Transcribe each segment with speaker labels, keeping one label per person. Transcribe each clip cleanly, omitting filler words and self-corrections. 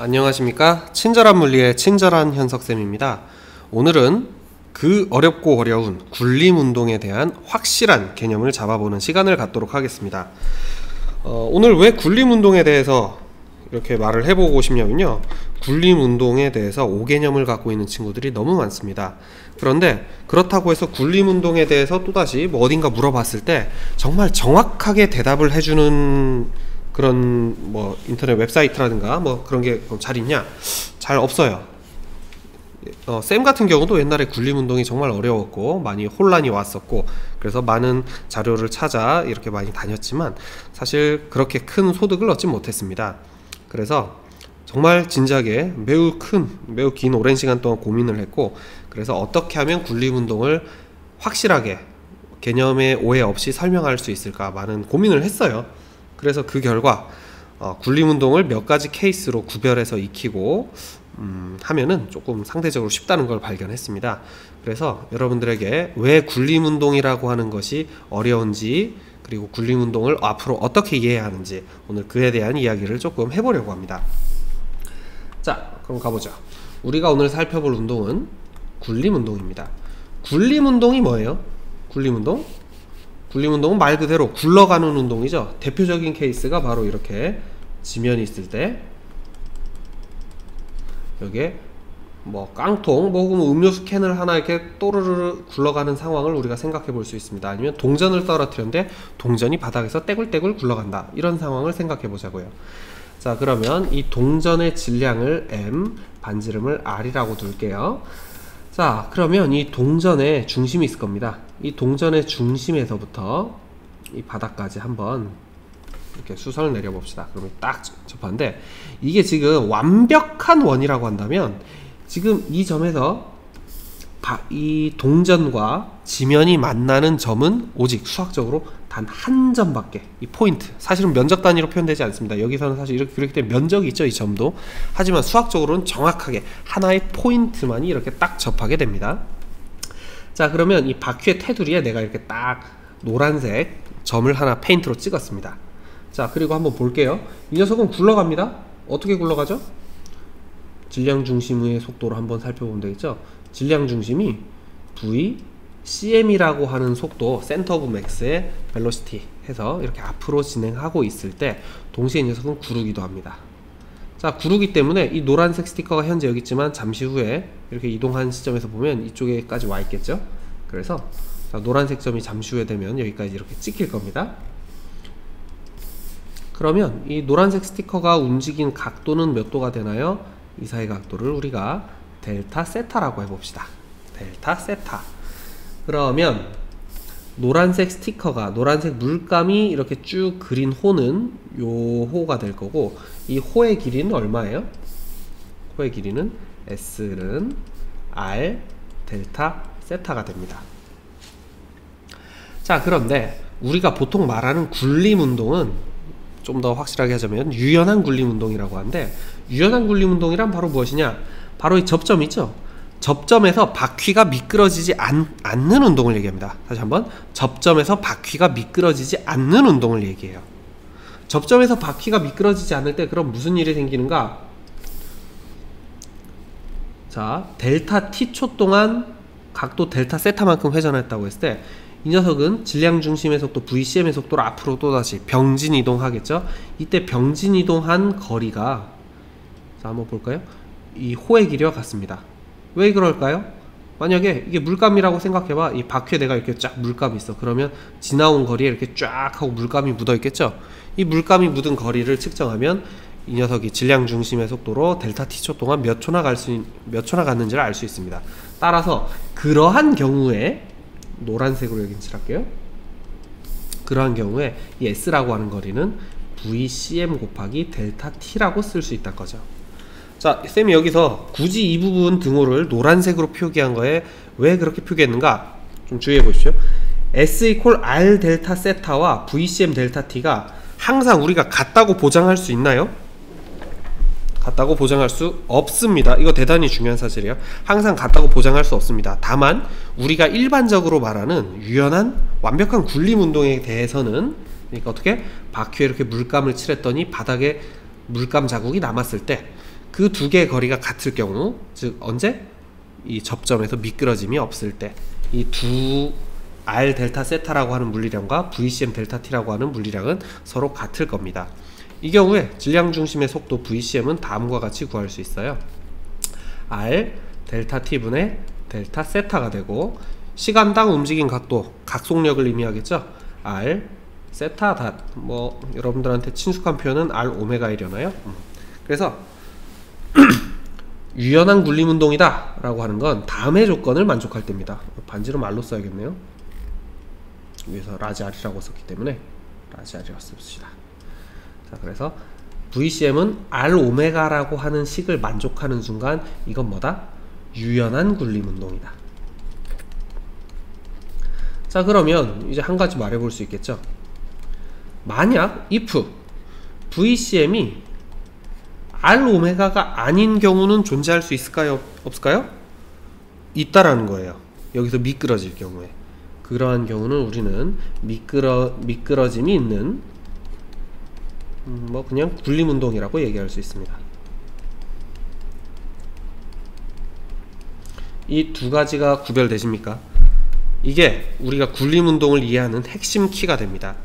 Speaker 1: 안녕하십니까. 친절한 물리의 친절한 현석쌤입니다. 오늘은 그 어렵고 어려운 굴림운동에 대한 확실한 개념을 잡아보는 시간을 갖도록 하겠습니다. 오늘 왜 굴림운동에 대해서 이렇게 말을 해보고 싶냐면요, 굴림운동에 대해서 오개념을 갖고 있는 친구들이 너무 많습니다. 그런데 그렇다고 해서 굴림운동에 대해서 또다시 어딘가 물어봤을 때 정말 정확하게 대답을 해주는 그런 인터넷 웹사이트라든가 그런 게 잘 있냐? 잘 없어요. 쌤 같은 경우도 옛날에 굴림운동이 정말 어려웠고 많이 혼란이 왔었고, 그래서 많은 자료를 찾아 이렇게 많이 다녔지만 사실 그렇게 큰 소득을 얻지 못했습니다. 그래서 정말 진지하게 매우 긴 오랜 시간 동안 고민을 했고, 그래서 어떻게 하면 굴림운동을 확실하게 개념의 오해 없이 설명할 수 있을까 많은 고민을 했어요. 그래서 그 결과 굴림운동을 몇 가지 케이스로 구별해서 익히고 하면은 조금 상대적으로 쉽다는 걸 발견했습니다. 그래서 여러분들에게 왜 굴림운동이라고 하는 것이 어려운지, 그리고 굴림운동을 앞으로 어떻게 이해해야 하는지, 오늘 그에 대한 이야기를 조금 해보려고 합니다. 자, 그럼 가보죠. 우리가 오늘 살펴볼 운동은 굴림운동입니다. 굴림운동이 뭐예요? 굴림운동은 말 그대로 굴러가는 운동이죠. 대표적인 케이스가 바로 이렇게 지면이 있을 때 여기에 깡통 혹은 음료수 캔을 하나 이렇게 또르르 굴러가는 상황을 우리가 생각해 볼 수 있습니다. 아니면 동전을 떨어뜨렸는데 동전이 바닥에서 떼굴떼굴 굴러간다, 이런 상황을 생각해 보자고요. 자, 그러면 이 동전의 질량을 M, 반지름을 R이라고 둘게요. 자, 그러면 이 동전의 중심이 있을 겁니다. 이 동전의 중심에서부터 이 바닥까지 한번 이렇게 수선을 내려봅시다. 그러면 딱 접하는데, 이게 지금 완벽한 원이라고 한다면 지금 이 점에서 이 동전과 지면이 만나는 점은 오직 수학적으로 단 한 점밖에, 이 포인트, 사실은 면적 단위로 표현되지 않습니다. 여기서는 사실 그렇기 때문에 면적이 있죠, 이 점도. 하지만 수학적으로는 정확하게 하나의 포인트만이 이렇게 딱 접하게 됩니다. 자, 그러면 이 바퀴의 테두리에 내가 이렇게 딱 노란색 점을 하나 페인트로 찍었습니다. 자, 그리고 한번 볼게요. 이 녀석은 굴러갑니다. 어떻게 굴러가죠? 질량 중심의 속도로 한번 살펴보면 되겠죠. 질량 중심이 V, CM이라고 하는 속도, 센터 오브 맥스의 벨로시티 해서 이렇게 앞으로 진행하고 있을 때 동시에 이 녀석은 구르기도 합니다. 자, 구르기 때문에 이 노란색 스티커가 현재 여기 있지만 잠시 후에 이렇게 이동한 시점에서 보면 이쪽에까지 와 있겠죠. 그래서 자, 노란색 점이 잠시 후에 되면 여기까지 이렇게 찍힐 겁니다. 그러면 이 노란색 스티커가 움직인 각도는 몇 도가 되나요? 이 사이 각도를 우리가 델타 세타라고 해봅시다. 델타 세타. 그러면 노란색 스티커가, 노란색 물감이 이렇게 쭉 그린 호는 요 호가 될 거고, 이 호의 길이는 얼마예요? 호의 길이는 S는 R 델타 세타가 됩니다. 자, 그런데 우리가 보통 말하는 굴림운동은 좀 더 확실하게 하자면 유연한 굴림운동이라고 하는데, 유연한 굴림운동이란 바로 무엇이냐? 바로 이 접점 있죠? 접점에서 바퀴가 미끄러지지 않는 운동을 얘기합니다. 다시 한번, 접점에서 바퀴가 미끄러지지 않는 운동을 얘기해요. 접점에서 바퀴가 미끄러지지 않을 때 그럼 무슨 일이 생기는가? 자, 델타 t초 동안 각도 델타 세타만큼 회전했다고 했을 때 이 녀석은 질량 중심의 속도 VCM의 속도로 앞으로 또다시 병진 이동하겠죠. 이때 병진 이동한 거리가, 자, 한번 볼까요? 이 호의 길이와 같습니다. 왜 그럴까요? 만약에 이게 물감이라고 생각해봐. 이 바퀴에 내가 이렇게 쫙 물감이 있어. 그러면 지나온 거리에 이렇게 쫙 하고 물감이 묻어 있겠죠. 이 물감이 묻은 거리를 측정하면 이 녀석이 질량 중심의 속도로 델타 t초 동안 몇 초나 갔는지를 알 수 있습니다. 따라서 그러한 경우에, 노란색으로 여긴 칠할게요. 그러한 경우에 이 S라고 하는 거리는 VCM 곱하기 델타 T라고 쓸 수 있다는 거죠. 자, 쌤이 여기서 굳이 이 부분 등호를 노란색으로 표기한 거에 왜 그렇게 표기했는가 좀 주의해 보십시오. S 이퀄 R 델타 세타와 VCM 델타 T가 항상 우리가 같다고 보장할 수 있나요? 같다고 보장할 수 없습니다. 이거 대단히 중요한 사실이에요. 항상 같다고 보장할 수 없습니다. 다만 우리가 일반적으로 말하는 유연한 완벽한 굴림 운동에 대해서는, 그러니까 어떻게 바퀴에 이렇게 물감을 칠했더니 바닥에 물감 자국이 남았을 때 그 두 개의 거리가 같을 경우, 즉 언제? 이 접점에서 미끄러짐이 없을 때 이 두 R 델타 세타라고 하는 물리량과 VCM 델타 T라고 하는 물리량은 서로 같을 겁니다. 이 경우에 질량 중심의 속도 VCM은 다음과 같이 구할 수 있어요. R 델타 T분의 델타 세타가 되고, 시간당 움직임 각도, 각속력을 의미하겠죠. R 세타 닷, 뭐 여러분들한테 친숙한 표현은 R 오메가이려나요? 그래서 유연한 굴림운동이다 라고 하는 건 다음의 조건을 만족할 때입니다. 반지로 말로 써야겠네요. 위에서 라지 R이라고 썼기 때문에 라지 R이라고 씁시다. 자, 그래서 VCM은 R 오메가라고 하는 식을 만족하는 순간 이건 뭐다? 유연한 굴림운동이다. 자, 그러면 이제 한 가지 말해볼 수 있겠죠. 만약 if VCM이 R 오메가가 아닌 경우는 존재할 수 있을까요? 없을까요? 있다라는 거예요. 여기서 미끄러질 경우에. 그러한 경우는 우리는 미끄러짐이 있는 뭐 그냥 굴림운동이라고 얘기할 수 있습니다. 이 두 가지가 구별되십니까? 이게 우리가 굴림운동을 이해하는 핵심 키가 됩니다.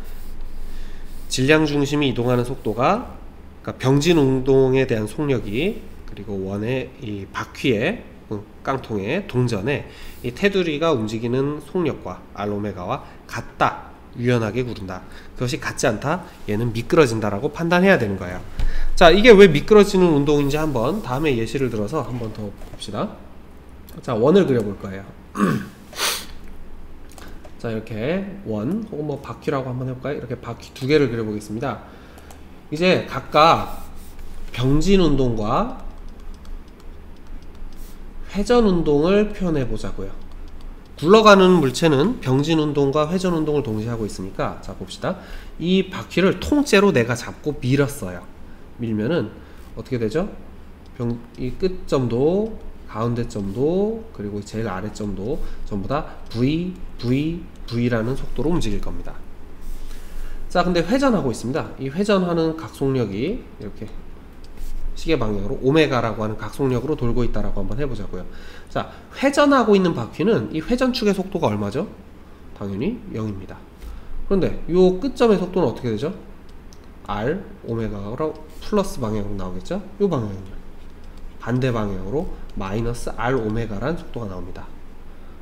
Speaker 1: 질량 중심이 이동하는 속도가, 그러니까 병진 운동에 대한 속력이, 그리고 원의 이 바퀴의 깡통의 동전에 이 테두리가 움직이는 속력과 R 오메가와 같다, 유연하게 구른다. 그것이 같지 않다, 얘는 미끄러진다라고 판단해야 되는 거예요. 자, 이게 왜 미끄러지는 운동인지 한번 다음에 예시를 들어서 한번 더 봅시다. 자, 원을 그려볼 거예요. 자, 이렇게 원 혹은 뭐 바퀴라고 한번 해볼까요? 이렇게 바퀴 두 개를 그려보겠습니다. 이제 각각 병진 운동과 회전 운동을 표현해 보자고요. 굴러가는 물체는 병진 운동과 회전 운동을 동시에 하고 있으니까, 자 봅시다. 이 바퀴를 통째로 내가 잡고 밀었어요. 밀면은 어떻게 되죠? 이 끝점도, 가운데 점도, 그리고 제일 아래 점도 전부 다 V라는 속도로 움직일 겁니다. 자, 근데 회전하고 있습니다. 이 회전하는 각속력이 이렇게 시계 방향으로 오메가라고 하는 각속력으로 돌고 있다라고 한번 해보자고요. 자, 회전하고 있는 바퀴는 이 회전축의 속도가 얼마죠? 당연히 0입니다. 그런데 이 끝점의 속도는 어떻게 되죠? R 오메가로 플러스 방향으로 나오겠죠? 이 방향입니다. 반대 방향으로 마이너스 R 오메가라는 속도가 나옵니다.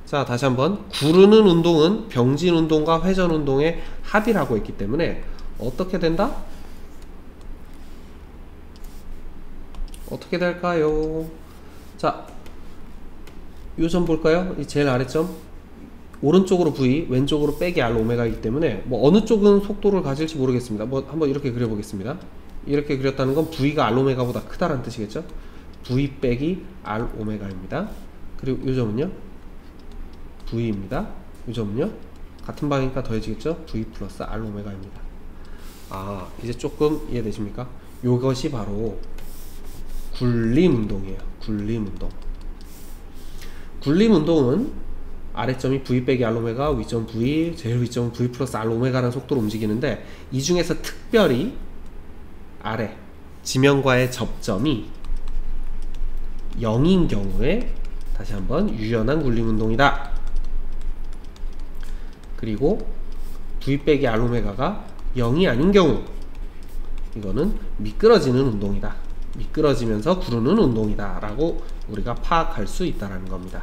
Speaker 1: 자, 다시 한번, 구르는 운동은 병진 운동과 회전 운동의 합이라고 했기 때문에 어떻게 된다? 어떻게 될까요? 자, 요 점 볼까요? 이 제일 아래점, 오른쪽으로 V, 왼쪽으로 빼기 R 오메가이기 때문에 뭐 어느 쪽은 속도를 가질지 모르겠습니다. 뭐 한번 이렇게 그려보겠습니다. 이렇게 그렸다는 건 V가 R 오메가보다 크다라는 뜻이겠죠? V 빼기 R 오메가입니다. 그리고 요 점은요? V입니다. 이 점은요? 같은 방이니까 더해지겠죠? V 플러스 R 오메가입니다. 아, 이제 조금 이해되십니까? 요것이 바로 굴림운동이에요. 굴림운동. 굴림운동은 아래점이 V 빼기 R 오메가, 위점 V, 제일 위점은 V 플러스 R 오메가라는 속도로 움직이는데, 이 중에서 특별히 아래 지면과의 접점이 0인 경우에 다시 한번 유연한 굴림운동이다. 그리고 V 빼기 R 오메가가 0이 아닌 경우, 이거는 미끄러지는 운동이다. 미끄러지면서 구르는 운동이다 라고 우리가 파악할 수 있다는 겁니다.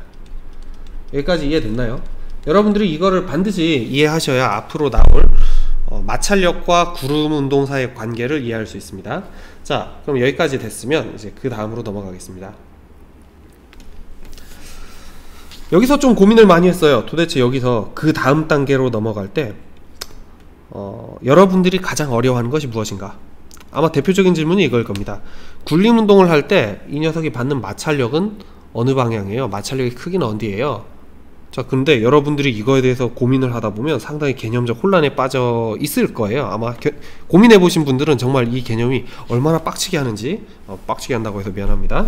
Speaker 1: 여기까지 이해됐나요? 여러분들이 이거를 반드시 이해하셔야 앞으로 나올 마찰력과 구름 운동 사이의 관계를 이해할 수 있습니다. 자, 그럼 여기까지 됐으면 이제 그 다음으로 넘어가겠습니다. 여기서 좀 고민을 많이 했어요. 도대체 여기서 그 다음 단계로 넘어갈 때 여러분들이 가장 어려워하는 것이 무엇인가? 아마 대표적인 질문이 이걸 겁니다. 굴림 운동을 할 때 이 녀석이 받는 마찰력은 어느 방향이에요? 마찰력의 크기는 어디예요? 자, 근데 여러분들이 이거에 대해서 고민을 하다 보면 상당히 개념적 혼란에 빠져 있을 거예요. 아마 고민해 보신 분들은 정말 이 개념이 얼마나 빡치게 하는지, 빡치게 한다고 해서 미안합니다.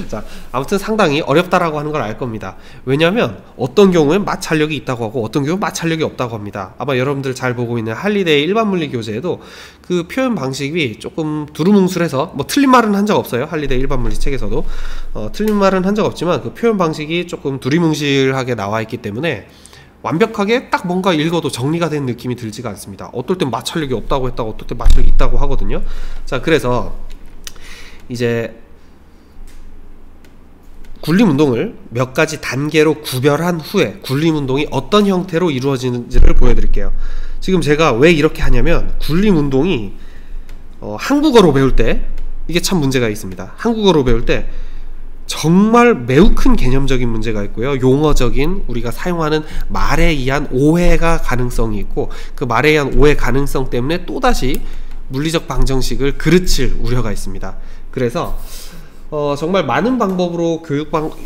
Speaker 1: 자, 아무튼 상당히 어렵다라고 하는 걸 알 겁니다. 왜냐하면 어떤 경우엔 마찰력이 있다고 하고 어떤 경우는 마찰력이 없다고 합니다. 아마 여러분들 잘 보고 있는 할리데이 일반 물리 교재에도 그 표현 방식이 조금 두루뭉술해서 뭐 틀린 말은 한 적 없어요. 할리데 일반 물리 책에서도 틀린 말은 한 적 없지만 그 표현 방식이 조금 두리뭉실하게 나와 있기 때문에 완벽하게 딱 뭔가 읽어도 정리가 된 느낌이 들지가 않습니다. 어떨 땐 마찰력이 없다고 했다가 어떨 땐 마찰력이 있다고 하거든요. 자, 그래서 이제 굴림운동을 몇 가지 단계로 구별한 후에 굴림운동이 어떤 형태로 이루어지는지를 보여드릴게요. 지금 제가 왜 이렇게 하냐면 굴림운동이 한국어로 배울 때 이게 참 문제가 있습니다. 한국어로 배울 때 정말 매우 큰 개념적인 문제가 있고요. 용어적인 우리가 사용하는 말에 의한 오해가 가능성이 있고 그 말에 의한 오해 가능성 때문에 또다시 물리적 방정식을 그르칠 우려가 있습니다. 그래서 정말 많은 방법으로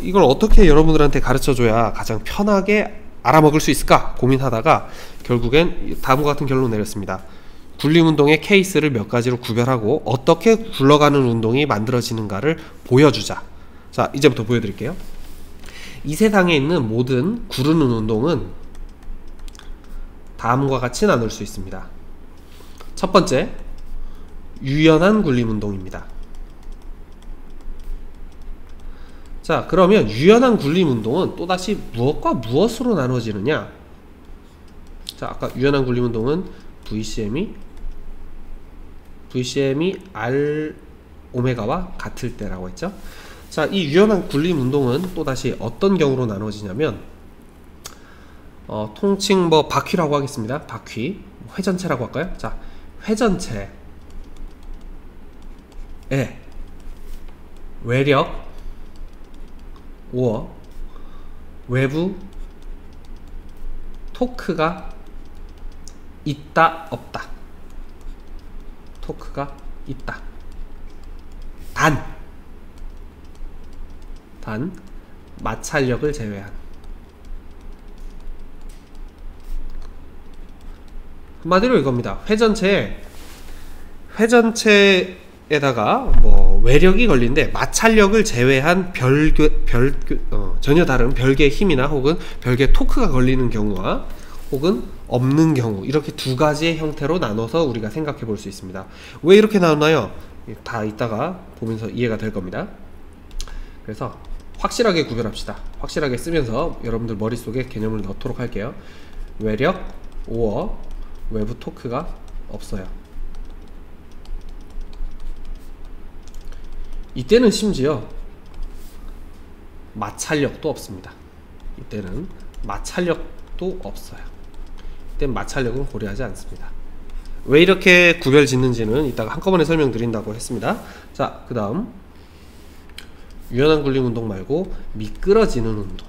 Speaker 1: 이걸 어떻게 여러분들한테 가르쳐줘야 가장 편하게 알아먹을 수 있을까 고민하다가 결국엔 다음과 같은 결론을 내렸습니다. 굴림운동의 케이스를 몇 가지로 구별하고 어떻게 굴러가는 운동이 만들어지는가를 보여주자. 자, 이제부터 보여드릴게요. 이 세상에 있는 모든 구르는 운동은 다음과 같이 나눌 수 있습니다. 첫 번째, 유연한 굴림운동입니다. 자, 그러면 유연한 굴림운동은 또다시 무엇과 무엇으로 나눠지느냐? 자, 아까 유연한 굴림운동은 VCM이 R 오메가와 같을 때라고 했죠. 자, 이 유연한 굴림운동은 또다시 어떤 경우로 나눠지냐면 통칭 뭐 바퀴라고 하겠습니다. 바퀴, 회전체라고 할까요? 자, 회전체에 외력, 오어, 외부 토크가 있다 없다. 토크가 있다. 단 마찰력을 제외한. 한마디로 이겁니다. 회전체에다가 뭐 외력이 걸린데 마찰력을 제외한 전혀 다른 별개의 힘이나 혹은 별개의 토크가 걸리는 경우와 혹은 없는 경우, 이렇게 두 가지의 형태로 나눠서 우리가 생각해 볼 수 있습니다. 왜 이렇게 나눴나요? 다 이따가 보면서 이해가 될 겁니다. 그래서 확실하게 구별합시다. 확실하게 쓰면서 여러분들 머릿속에 개념을 넣도록 할게요. 외력, 오어, 외부 토크가 없어요. 이때는 심지어 마찰력도 없습니다. 이때는 마찰력도 없어요. 이때는 마찰력은 고려하지 않습니다. 왜 이렇게 구별 짓는지는 이따가 한꺼번에 설명드린다고 했습니다. 자, 그 다음 유연한 굴림 운동 말고 미끄러지는 운동,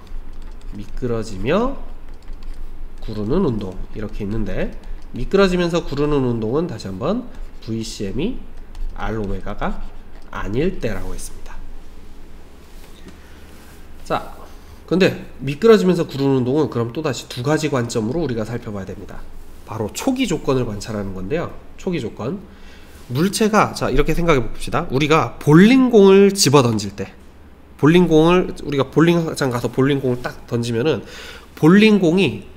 Speaker 1: 미끄러지며 구르는 운동, 이렇게 있는데 미끄러지면서 구르는 운동은 다시 한번 VCM이 R 오메가가 아닐 때라고 했습니다. 자, 근데 미끄러지면서 구르는 운동은 그럼 또다시 두 가지 관점으로 우리가 살펴봐야 됩니다. 바로 초기 조건을 관찰하는 건데요. 초기 조건, 물체가, 자, 이렇게 생각해 봅시다. 우리가 볼링공을 집어 던질 때, 우리가 볼링장 가서 볼링공을 딱 던지면은 볼링공이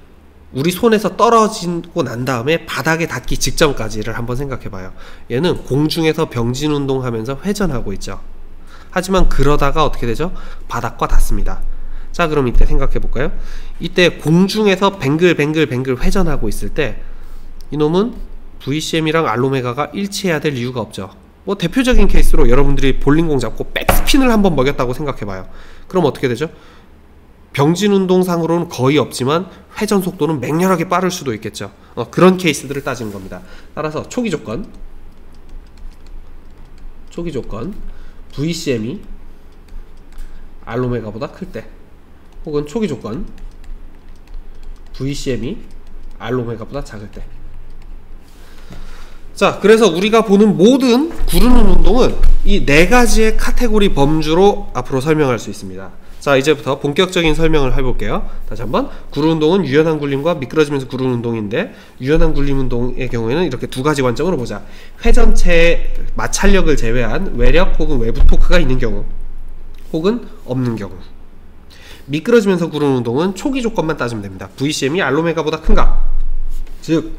Speaker 1: 우리 손에서 떨어지고 난 다음에 바닥에 닿기 직전까지를 한번 생각해 봐요. 얘는 공중에서 병진 운동하면서 회전하고 있죠. 하지만 그러다가 어떻게 되죠? 바닥과 닿습니다. 자, 그럼 이때 생각해 볼까요? 이때 공중에서 뱅글뱅글 회전하고 있을 때 이놈은 VCM이랑 R오메가가 일치해야 될 이유가 없죠. 뭐 대표적인 케이스로 여러분들이 볼링공 잡고 백스핀을 한번 먹였다고 생각해 봐요. 그럼 어떻게 되죠? 병진 운동상으로는 거의 없지만 회전 속도는 맹렬하게 빠를 수도 있겠죠. 그런 케이스들을 따지는 겁니다. 따라서 초기 조건 VCM이 R오메가보다 클 때, 혹은 초기 조건 VCM이 R오메가보다 작을 때. 자, 그래서 우리가 보는 모든 구르는 운동은 이 네 가지의 카테고리 범주로 앞으로 설명할 수 있습니다. 자, 이제부터 본격적인 설명을 해볼게요. 다시 한번, 구르는 운동은 유연한 굴림과 미끄러지면서 구르는 운동인데, 유연한 굴림 운동의 경우에는 이렇게 두 가지 관점으로 보자. 회전체의 마찰력을 제외한 외력 혹은 외부 토크가 있는 경우, 혹은 없는 경우. 미끄러지면서 구르는 운동은 초기 조건만 따지면 됩니다. VCM이 R오메가보다 큰가? 즉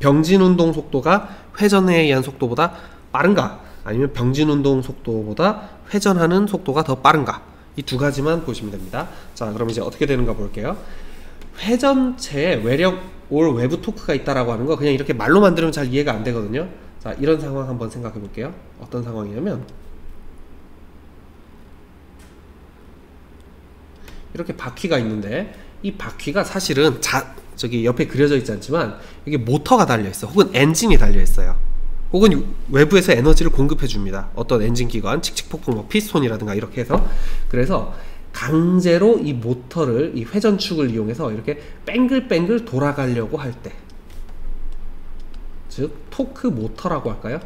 Speaker 1: 병진 운동 속도가 회전에 의한 속도보다 빠른가, 아니면 병진 운동 속도보다 회전하는 속도가 더 빠른가, 이 두 가지만 보시면 됩니다. 자, 그럼 이제 어떻게 되는가 볼게요. 회전체에 외력 or 외부 토크가 있다라고 하는 거 그냥 이렇게 말로만 들으면 잘 이해가 안 되거든요. 자, 이런 상황 한번 생각해 볼게요. 어떤 상황이냐면 이렇게 바퀴가 있는데, 이 바퀴가 사실은 저기 옆에 그려져 있지 않지만 여기 모터가 달려 있어, 혹은 엔진이 달려 있어요, 혹은 외부에서 에너지를 공급해 줍니다. 어떤 엔진 기관, 칙칙폭폭, 뭐 피스톤이라든가 이렇게 해서. 그래서 강제로 이 모터를, 이 회전축을 이용해서 이렇게 뱅글뱅글 돌아가려고 할 때, 즉 토크 모터라고 할까요?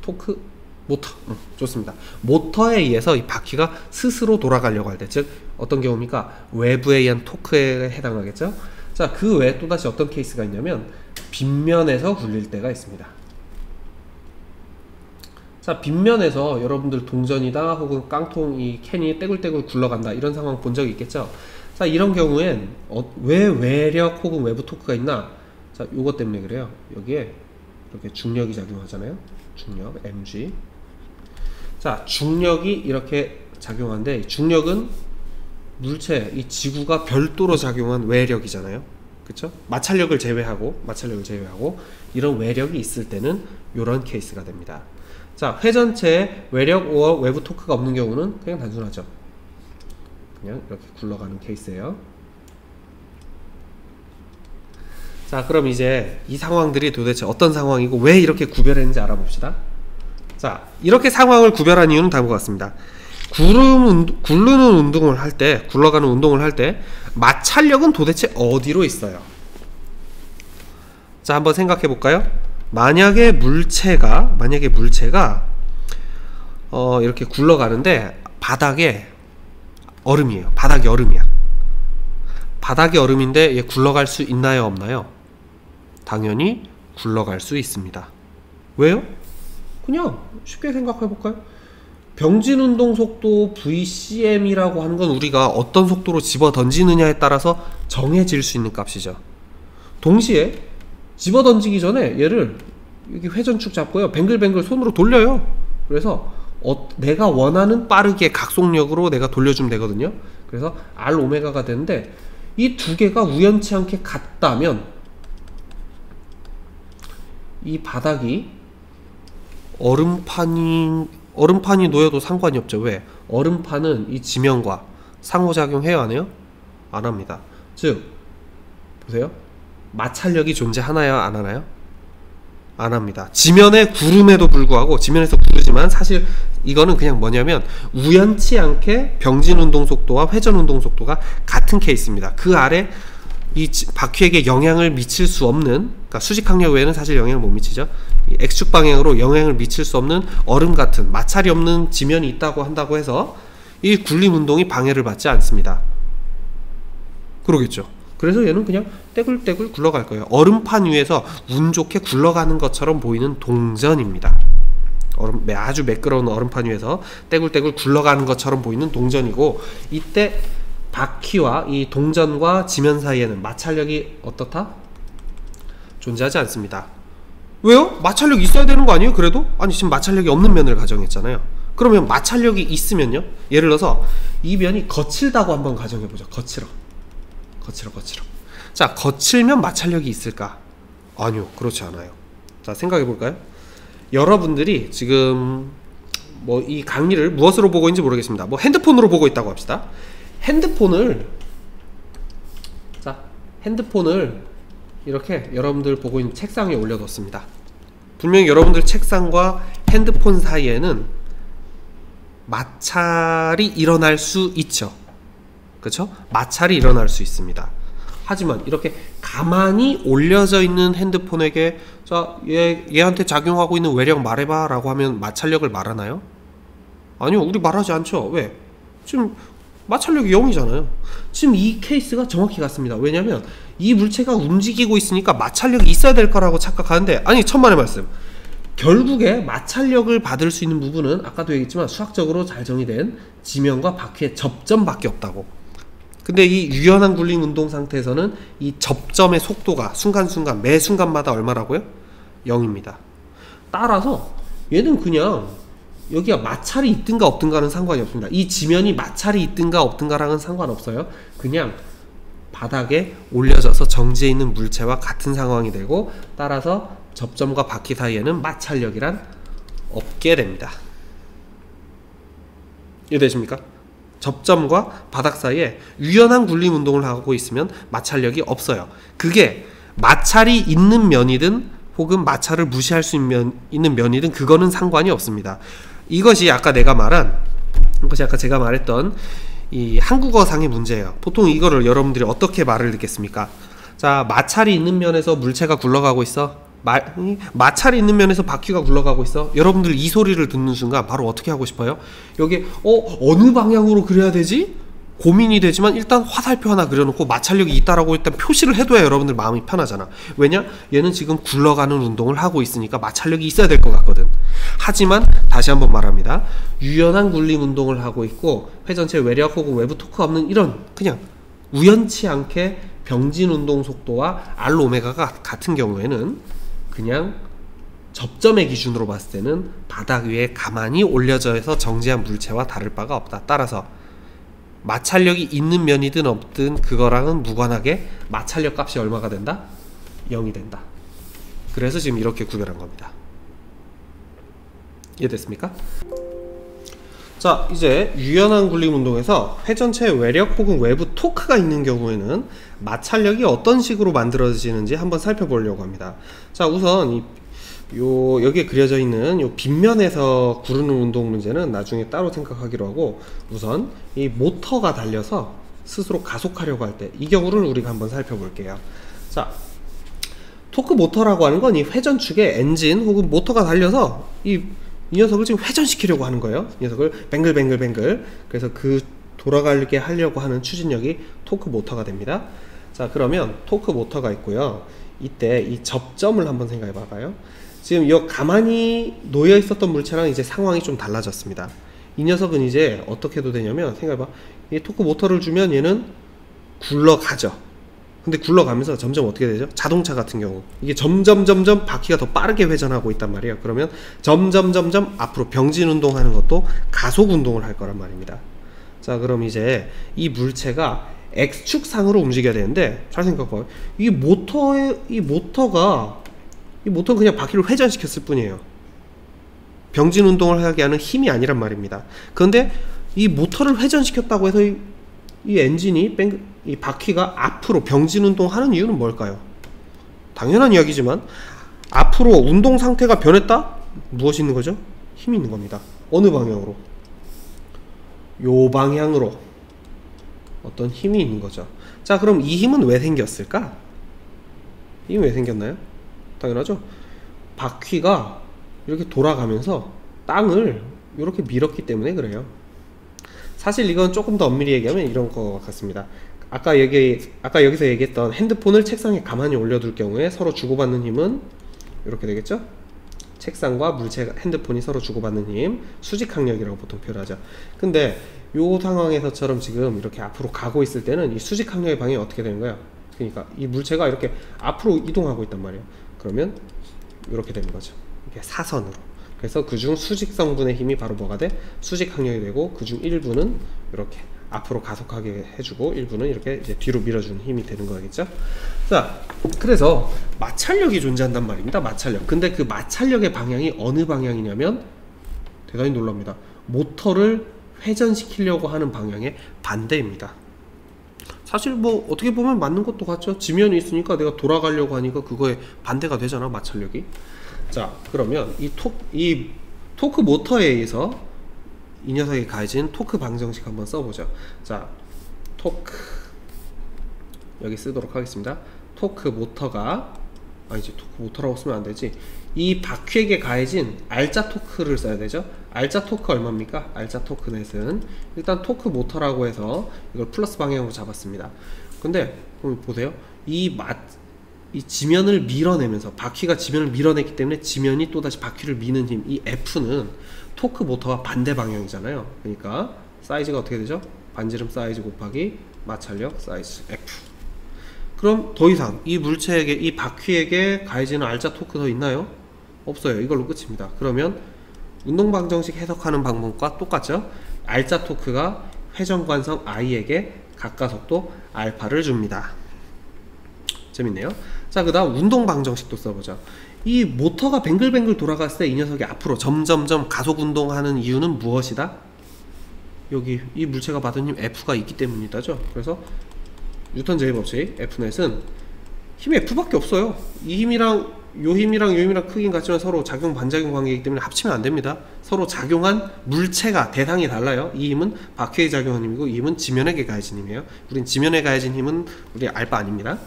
Speaker 1: 토크 모터. 좋습니다. 모터에 의해서 이 바퀴가 스스로 돌아가려고 할 때, 즉 어떤 경우입니까? 외부에 의한 토크에 해당하겠죠. 자, 그 외에 또다시 어떤 케이스가 있냐면 빗면에서 굴릴 때가 있습니다. 자, 빗면에서 여러분들 동전이다 혹은 깡통, 이 캔이 떼굴떼굴 굴러간다, 이런 상황 본 적이 있겠죠. 자, 이런 경우엔 왜 외력 혹은 외부 토크가 있나? 자, 요것 때문에 그래요. 여기에 이렇게 중력이 작용하잖아요. 중력, mg. 자, 중력이 이렇게 작용하는데, 중력은 물체, 이 지구가 별도로 작용한 외력이잖아요. 그쵸? 마찰력을 제외하고 이런 외력이 있을 때는 이런 케이스가 됩니다. 자, 회전체에 외력 or 외부 토크가 없는 경우는 그냥 단순하죠. 그냥 이렇게 굴러가는 케이스예요. 자, 그럼 이제 이 상황들이 도대체 어떤 상황이고 왜 이렇게 구별했는지 알아봅시다. 자, 이렇게 상황을 구별한 이유는 다음과 같습니다. 굴르는 운동을 할 때, 굴러가는 운동을 할 때 마찰력은 도대체 어디로 있어요? 자, 한번 생각해 볼까요? 만약에 물체가 이렇게 굴러가는데 바닥에 얼음이에요. 바닥이 얼음이야. 바닥이 얼음인데 얘 굴러갈 수 있나요, 없나요? 당연히 굴러갈 수 있습니다. 왜요? 그냥 쉽게 생각해 볼까요? 병진 운동 속도 VCM이라고 하는 건 우리가 어떤 속도로 집어 던지느냐에 따라서 정해질 수 있는 값이죠. 동시에 집어 던지기 전에 얘를 여기 회전축 잡고요, 뱅글뱅글 손으로 돌려요. 그래서 내가 원하는 빠르게 각속력으로 내가 돌려주면 되거든요. 그래서 R 오메가가 되는데, 이 두 개가 우연치 않게 같다면 이 바닥이 얼음판이 놓여도 상관이 없죠. 왜? 얼음판은 이 지면과 상호작용해요, 안 해요? 안 합니다. 즉 보세요, 마찰력이 존재하나요, 안 하나요? 안 합니다. 지면에 구름에도 불구하고, 지면에서 구르지만 사실 이거는 그냥 뭐냐면 우연치 않게 병진 운동 속도와 회전 운동 속도가 같은 케이스입니다. 그 아래 이 바퀴에게 영향을 미칠 수 없는, 그러니까 수직항력 외에는 사실 영향을 못 미치죠. 이 X축 방향으로 영향을 미칠 수 없는 얼음 같은 마찰이 없는 지면이 있다고 한다고 해서 이 굴림 운동이 방해를 받지 않습니다. 그러겠죠. 그래서 얘는 그냥 떼굴떼굴 굴러갈 거예요. 얼음판 위에서 운 좋게 굴러가는 것처럼 보이는 동전입니다. 아주 매끄러운 얼음판 위에서 떼굴떼굴 굴러가는 것처럼 보이는 동전이고, 이때 바퀴와 이 동전과 지면 사이에는 마찰력이 어떻다? 존재하지 않습니다. 왜요? 마찰력이 있어야 되는 거 아니에요? 그래도? 아니, 지금 마찰력이 없는 면을 가정했잖아요. 그러면 마찰력이 있으면요, 예를 들어서 이 면이 거칠다고 한번 가정해보죠. 거칠어. 자, 거칠면 마찰력이 있을까? 아니요, 그렇지 않아요. 자, 생각해볼까요? 여러분들이 지금 뭐 이 강의를 무엇으로 보고 있는지 모르겠습니다. 뭐 핸드폰으로 보고 있다고 합시다. 핸드폰을 이렇게 여러분들 보고 있는 책상에 올려뒀습니다. 분명히 여러분들 책상과 핸드폰 사이에는 마찰이 일어날 수 있죠. 그렇죠? 마찰이 일어날 수 있습니다. 하지만 이렇게 가만히 올려져 있는 핸드폰에게 자, 얘한테 작용하고 있는 외력 말해봐 라고 하면 마찰력을 말하나요? 아니요, 우리 말하지 않죠. 왜? 지금 마찰력이 0이잖아요. 지금 이 케이스가 정확히 같습니다. 왜냐면 이 물체가 움직이고 있으니까 마찰력이 있어야 될 거라고 착각하는데, 아니, 천만의 말씀, 결국에 마찰력을 받을 수 있는 부분은 아까도 얘기했지만 수학적으로 잘 정의된 지면과 바퀴의 접점밖에 없다고. 근데 이 유연한 굴림 운동 상태에서는 이 접점의 속도가 순간순간 매 순간마다 얼마라고요? 0입니다. 따라서 얘는 그냥 여기가 마찰이 있든가 없든가는 상관이 없습니다. 이 지면이 마찰이 있든가 없든가랑은 상관없어요. 그냥 바닥에 올려져서 정지해 있는 물체와 같은 상황이 되고, 따라서 접점과 바퀴 사이에는 마찰력이란 없게 됩니다. 이해되십니까? 접점과 바닥 사이에 유연한 굴림 운동을 하고 있으면 마찰력이 없어요. 그게 마찰이 있는 면이든 혹은 마찰을 무시할 수 있는 면이든 그거는 상관이 없습니다. 이것이 아까 제가 말했던 이 한국어상의 문제예요. 보통 이거를 여러분들이 어떻게 말을 듣겠습니까? 자, 마찰이 있는 면에서 물체가 굴러가고 있어. 마찰이 있는 면에서 바퀴가 굴러가고 있어. 여러분들 이 소리를 듣는 순간 바로 어떻게 하고 싶어요? 여기 어느 방향으로 그려야 되지? 고민이 되지만 일단 화살표 하나 그려놓고 마찰력이 있다라고 일단 표시를 해둬야 여러분들 마음이 편하잖아. 왜냐? 얘는 지금 굴러가는 운동을 하고 있으니까 마찰력이 있어야 될 것 같거든. 하지만 다시 한번 말합니다. 유연한 굴림 운동을 하고 있고 회전체 외력 혹은 외부 토크가 없는 이런 그냥 우연치 않게 병진 운동 속도와 R 오메가가 같은 경우에는 그냥 접점의 기준으로 봤을 때는 바닥 위에 가만히 올려져서 정지한 물체와 다를 바가 없다. 따라서 마찰력이 있는 면이든 없든 그거랑은 무관하게 마찰력 값이 얼마가 된다? 0이 된다. 그래서 지금 이렇게 구별한 겁니다. 이해됐습니까? 자, 이제 유연한 굴림 운동에서 회전체 외력 혹은 외부 토크가 있는 경우에는 마찰력이 어떤 식으로 만들어지는지 한번 살펴보려고 합니다. 자, 우선 여기에 그려져 있는 요 빗면에서 구르는 운동 문제는 나중에 따로 생각하기로 하고, 우선 이 모터가 달려서 스스로 가속하려고 할 때 이 경우를 우리가 한번 살펴볼게요. 자, 토크 모터라고 하는 건 이 회전축에 엔진 혹은 모터가 달려서 이 녀석을 지금 회전시키려고 하는 거예요. 이 녀석을 뱅글뱅글뱅글. 그래서 그 돌아가게 하려고 하는 추진력이 토크 모터가 됩니다. 자, 그러면 토크 모터가 있고요. 이때 이 접점을 한번 생각해 봐봐요. 지금 이 가만히 놓여 있었던 물체랑 이제 상황이 좀 달라졌습니다. 이 녀석은 이제 어떻게 해도 되냐면, 생각해봐. 이 토크 모터를 주면 얘는 굴러가죠. 근데 굴러가면서 점점 어떻게 되죠? 자동차 같은 경우 이게 점점 바퀴가 더 빠르게 회전하고 있단 말이에요. 그러면 점점 앞으로 병진 운동하는 것도 가속 운동을 할 거란 말입니다. 자, 그럼 이제 이 물체가 X축상으로 움직여야 되는데, 잘 생각해봐요. 이 모터는 그냥 바퀴를 회전시켰을 뿐이에요. 병진 운동을 하게 하는 힘이 아니란 말입니다. 그런데 이 모터를 회전시켰다고 해서 이 엔진이 이 바퀴가 앞으로 병진 운동하는 이유는 뭘까요? 당연한 이야기지만 앞으로 운동 상태가 변했다? 무엇이 있는 거죠? 힘이 있는 겁니다. 어느 방향으로? 요 방향으로 어떤 힘이 있는 거죠. 자, 그럼 이 힘은 왜 생겼을까? 이 힘이 왜 생겼나요? 당연하죠. 바퀴가 이렇게 돌아가면서 땅을 이렇게 밀었기 때문에 그래요. 사실 이건 조금 더 엄밀히 얘기하면 이런 것 같습니다. 아까 여기서 얘기했던 핸드폰을 책상에 가만히 올려둘 경우에 서로 주고받는 힘은 이렇게 되겠죠? 책상과 물체, 핸드폰이 서로 주고받는 힘, 수직항력이라고 보통 표현하죠. 근데 이 상황에서처럼 지금 이렇게 앞으로 가고 있을 때는 이 수직항력의 방향이 어떻게 되는 거야? 그러니까 이 물체가 이렇게 앞으로 이동하고 있단 말이에요. 그러면 이렇게 되는 거죠. 이게 사선으로. 그래서 그중 수직성분의 힘이 바로 뭐가 돼? 수직항력이 되고, 그중 일부는 이렇게 앞으로 가속하게 해주고 일부는 이렇게 이제 뒤로 밀어주는 힘이 되는 거겠죠. 자, 그래서 마찰력이 존재한단 말입니다. 마찰력. 근데 그 마찰력의 방향이 어느 방향이냐면 대단히 놀랍니다. 모터를 회전시키려고 하는 방향의 반대입니다. 사실 뭐 어떻게 보면 맞는 것도 같죠. 지면이 있으니까 내가 돌아가려고 하니까 그거에 반대가 되잖아, 마찰력이. 자, 그러면 이 토크 모터에 의해서 이 녀석이 가해진 토크 방정식 한번 써보죠. 자, 토크 여기 쓰도록 하겠습니다. 토크 모터가 아니지, 토크 모터라고 쓰면 안 되지. 이 바퀴에게 가해진 알자 토크를 써야 되죠. 알자 토크 얼마입니까? 알자 토크 넷은 일단 토크 모터라고 해서 이걸 플러스 방향으로 잡았습니다. 근데 보세요. 이 지면을 밀어내면서, 바퀴가 지면을 밀어냈기 때문에 지면이 또다시 바퀴를 미는 힘, 이 F는 토크 모터와 반대 방향이잖아요. 그러니까 사이즈가 어떻게 되죠? 반지름 사이즈 곱하기 마찰력 사이즈 F. 그럼 더 이상 이 물체에게, 이 바퀴에게 가해지는 알짜 토크 더 있나요? 없어요. 이걸로 끝입니다. 그러면 운동방정식 해석하는 방법과 똑같죠? 알짜 토크가 회전관성 I에게 각가속도 알파를 줍니다. 재밌네요. 자, 그 다음 운동방정식도 써보죠. 이 모터가 뱅글뱅글 돌아갔을 때 이 녀석이 앞으로 점점점 가속 운동하는 이유는 무엇이다? 여기 이 물체가 받은 힘 F가 있기 때문이다죠. 그래서 뉴턴 제일법칙 F넷은 힘이 F밖에 없어요. 이 힘이랑 요 힘이랑 요 힘이랑 크긴 같지만 서로 작용 반작용 관계이기 때문에 합치면 안됩니다. 서로 작용한 물체가 대상이 달라요. 이 힘은 바퀴에 작용한 힘이고 이 힘은 지면에게 가해진 힘이에요. 우린 지면에 가해진 힘은 우리 알파 아닙니다.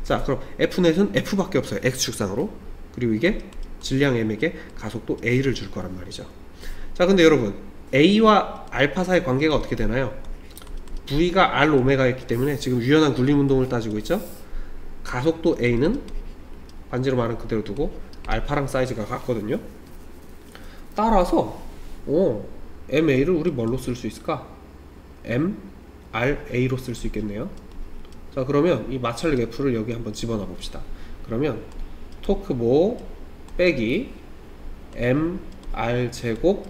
Speaker 1: 자, 그럼 F넷은 F밖에 없어요. X축상으로. 그리고 이게 질량 M에게 가속도 A를 줄 거란 말이죠. 자, 근데 여러분 A와 알파 사이 관계가 어떻게 되나요? V가 R 오메가였기 때문에 지금 유연한 굴림 운동을 따지고 있죠. 가속도 A는 반지로 말은 그대로 두고 알파랑 사이즈가 같거든요. 따라서 MA를 우리 뭘로 쓸 수 있을까? MRA로 쓸 수 있겠네요. 자, 그러면 이 마찰력 F를 여기 한번 집어넣어 봅시다. 그러면 토크모 빼기 MR 제곱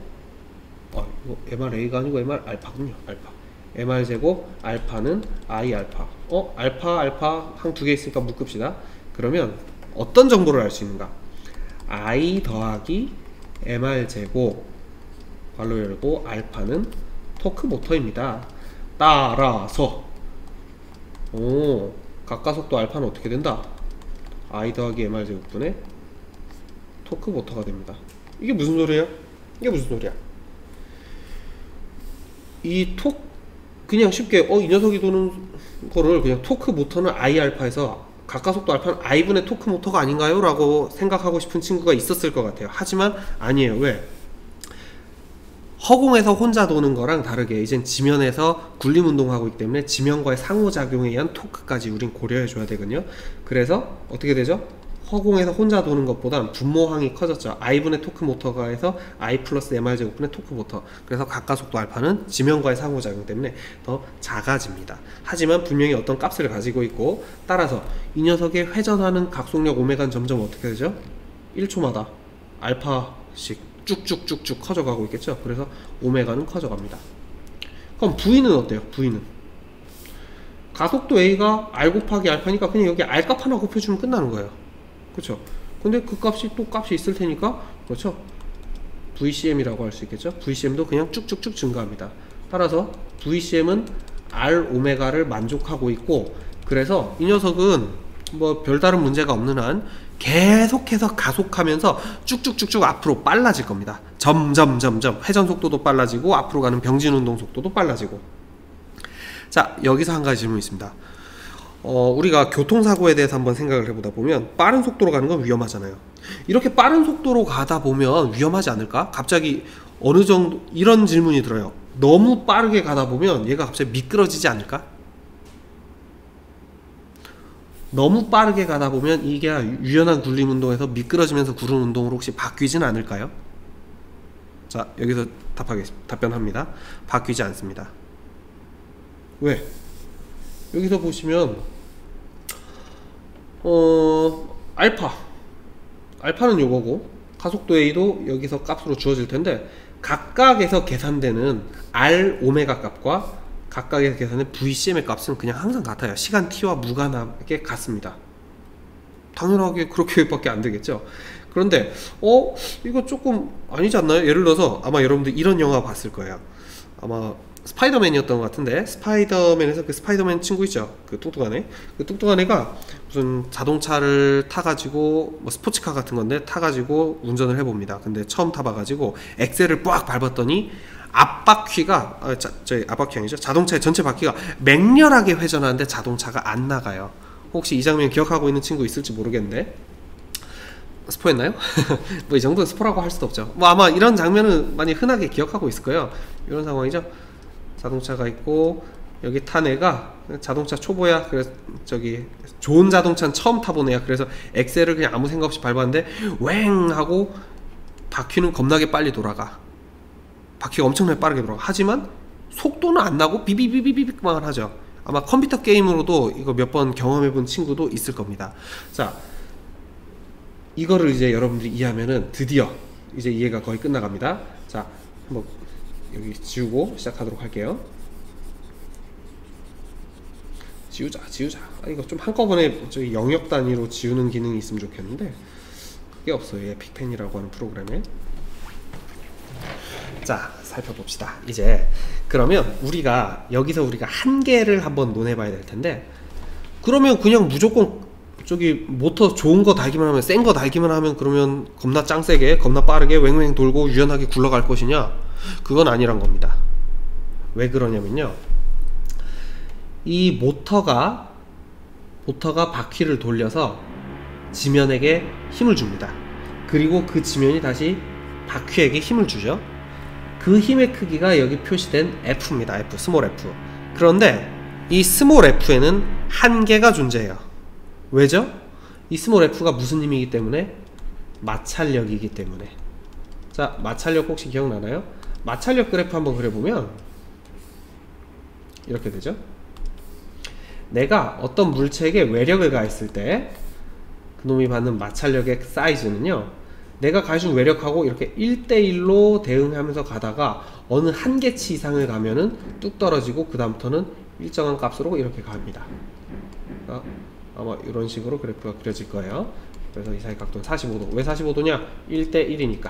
Speaker 1: 이거 MRA가 아니고 MR 알파군요. 알파. MR 제곱 알파는 I 알파. 알파 한 두 개 있으니까 묶읍시다. 그러면 어떤 정보를 알 수 있는가? I 더하기 MR 제곱 괄호 열고 알파는 토크 모터입니다. 따라서 각가속도 알파는 어떻게 된다? I 더하기 MR 제곱분의 토크 모터가 됩니다. 이게 무슨 소리예요? 이게 무슨 소리야? 그냥 쉽게 이 녀석이 도는 거를 그냥 토크 모터는 I 알파에서 각가속도 알파는 I분의 토크 모터가 아닌가요? 라고 생각하고 싶은 친구가 있었을 것 같아요. 하지만 아니에요. 왜? 허공에서 혼자 도는 거랑 다르게 이젠 지면에서 굴림 운동하고 있기 때문에 지면과의 상호작용에 의한 토크까지 우린 고려해 줘야 되거든요. 그래서 어떻게 되죠? 허공에서 혼자 도는 것보단 분모항이 커졌죠. I분의 토크 모터가 해서 I 플러스 MR 제곱분의 토크 모터. 그래서 각가속도 알파는 지면과의 상호작용 때문에 더 작아집니다. 하지만 분명히 어떤 값을 가지고 있고, 따라서 이 녀석의 회전하는 각속력 오메가는 점점 어떻게 되죠? 1초마다 알파씩 쭉쭉쭉쭉 커져가고 있겠죠. 그래서 오메가는 커져갑니다. 그럼 V는 어때요? V는 가속도 A가 R 곱하기 알파니까 그냥 여기 R 값 하나 곱해주면 끝나는 거예요. 그렇죠? 근데 그 값이 또 값이 있을 테니까, 그렇죠? VCM이라고 할 수 있겠죠? VCM도 그냥 쭉쭉쭉 증가합니다. 따라서 VCM은 R 오메가를 만족하고 있고, 그래서 이 녀석은 뭐 별다른 문제가 없는 한 계속해서 가속하면서 쭉쭉쭉쭉 앞으로 빨라질 겁니다. 점점점점 회전 속도도 빨라지고 앞으로 가는 병진 운동 속도도 빨라지고. 자, 여기서 한 가지 질문이 있습니다. 우리가 교통사고에 대해서 한번 생각을 해보다 보면 빠른 속도로 가는 건 위험하잖아요. 이렇게 빠른 속도로 가다 보면 위험하지 않을까? 갑자기 어느 정도 이런 질문이 들어요. 너무 빠르게 가다 보면 얘가 갑자기 미끄러지지 않을까? 너무 빠르게 가다 보면 이게 유연한 굴림 운동에서 미끄러지면서 구르는 운동으로 혹시 바뀌진 않을까요? 자, 여기서 답변합니다. 바뀌지 않습니다. 왜? 여기서 보시면 알파는 요거고 가속도 A도 여기서 값으로 주어질 텐데, 각각에서 계산되는 R 오메가 값과 각각에서 계산된 VCM의 값은 그냥 항상 같아요. 시간 t와 무관하게 같습니다. 당연하게 그렇게밖에 안 되겠죠. 그런데 이거 조금 아니지 않나요? 예를 들어서 아마 여러분들 이런 영화 봤을 거예요. 아마 스파이더맨이었던 것 같은데, 스파이더맨에서 그 스파이더맨 친구 있죠? 그 뚱뚱한 애. 그 뚱뚱한 애가 무슨 자동차를 타가지고 뭐 스포츠카 같은 건데 타가지고 운전을 해봅니다. 근데 처음 타봐가지고 엑셀을 빡 밟았더니 앞바퀴가 앞바퀴 아니죠? 자동차의 전체 바퀴가 맹렬하게 회전하는데 자동차가 안 나가요. 혹시 이 장면 기억하고 있는 친구 있을지 모르겠는데, 스포했나요? 뭐 이 정도 스포라고 할 수도 없죠. 뭐 아마 이런 장면은 많이 흔하게 기억하고 있을 거예요. 이런 상황이죠. 자동차가 있고 여기 탄 애가 자동차 초보야. 그래서 저기 좋은 자동차는 처음 타본 애야. 그래서 엑셀을 그냥 아무 생각 없이 밟았는데 웽 하고 바퀴는 겁나게 빨리 돌아가. 바퀴가 엄청나게 빠르게 돌아가. 하지만 속도는 안 나고 비비비비비비만 하죠. 아마 컴퓨터 게임으로도 이거 몇 번 경험해본 친구도 있을 겁니다. 자, 이거를 이제 여러분들이 이해하면은 드디어 이제 이해가 거의 끝나갑니다. 자, 한번 여기 지우고 시작하도록 할게요. 지우자. 이거 좀 한꺼번에 저기 영역 단위로 지우는 기능이 있으면 좋겠는데 그게 없어요. 에픽펜이라고 하는 프로그램에. 자, 살펴봅시다. 이제 그러면 여기서 우리가 한계를 한번 논해봐야 될 텐데, 그러면 그냥 무조건 저기 모터 좋은 거 달기만 하면, 센 거 달기만 하면 그러면 겁나 짱세게 겁나 빠르게 왱왱 돌고 유연하게 굴러갈 것이냐? 그건 아니란 겁니다. 왜 그러냐면요, 이 모터가 바퀴를 돌려서 지면에게 힘을 줍니다. 그리고 그 지면이 다시 바퀴에게 힘을 주죠. 그 힘의 크기가 여기 표시된 F입니다. F, 스몰 F. 그런데 이 스몰 F에는 한계가 존재해요. 왜죠? 이 스몰 F가 무슨 힘이기 때문에? 마찰력이기 때문에. 자, 마찰력 혹시 기억나나요? 마찰력 그래프 한번 그려보면 이렇게 되죠. 내가 어떤 물체에게 외력을 가했을 때 그놈이 받는 마찰력의 사이즈는요, 내가 가해준 외력하고 이렇게 1대1로 대응하면서 가다가 어느 한계치 이상을 가면은 뚝 떨어지고 그 다음부터는 일정한 값으로 이렇게 갑니다. 그러니까 아마 이런 식으로 그래프가 그려질 거예요. 그래서 이 사이 각도는 45도. 왜 45도냐? 1대1이니까.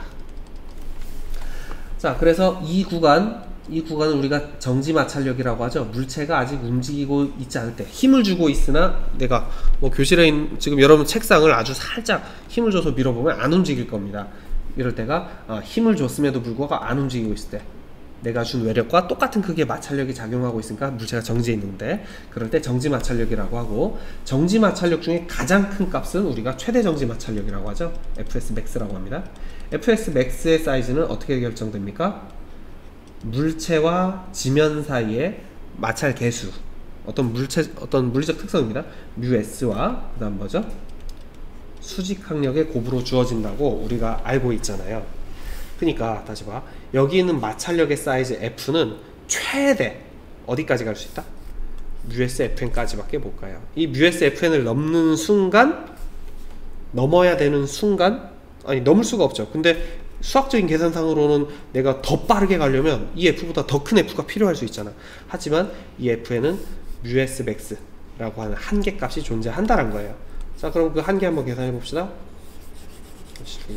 Speaker 1: 자, 그래서 이 구간은 우리가 정지 마찰력이라고 하죠. 물체가 아직 움직이고 있지 않을 때 힘을 주고 있으나, 내가 뭐 교실에 있는 지금 여러분 책상을 아주 살짝 힘을 줘서 밀어보면 안 움직일 겁니다. 이럴 때가 힘을 줬음에도 불구하고 안 움직이고 있을 때, 내가 준 외력과 똑같은 크기의 마찰력이 작용하고 있으니까 물체가 정지해 있는데, 그럴 때 정지 마찰력이라고 하고, 정지 마찰력 중에 가장 큰 값은 우리가 최대 정지 마찰력이라고 하죠. FS max라고 합니다. FS max의 사이즈는 어떻게 결정됩니까? 물체와 지면 사이의 마찰 계수, 어떤 물리적 특성입니다. μs와 그 다음 뭐죠? 수직항력의 곱으로 주어진다고 우리가 알고 있잖아요. 그러니까 다시 봐, 여기 있는 마찰력의 사이즈 F는 최대 어디까지 갈 수 있다? μsFn까지밖에 못 가요. 이 μsFn을 넘어야 되는 순간, 아니 넘을 수가 없죠. 근데 수학적인 계산상으로는 내가 더 빠르게 가려면 이 F보다 더 큰 F가 필요할 수 있잖아. 하지만 이 F에는 μsmax라고 하는 한계값이 존재한다는 거예요. 자, 그럼 그 한계 한번 계산해 봅시다.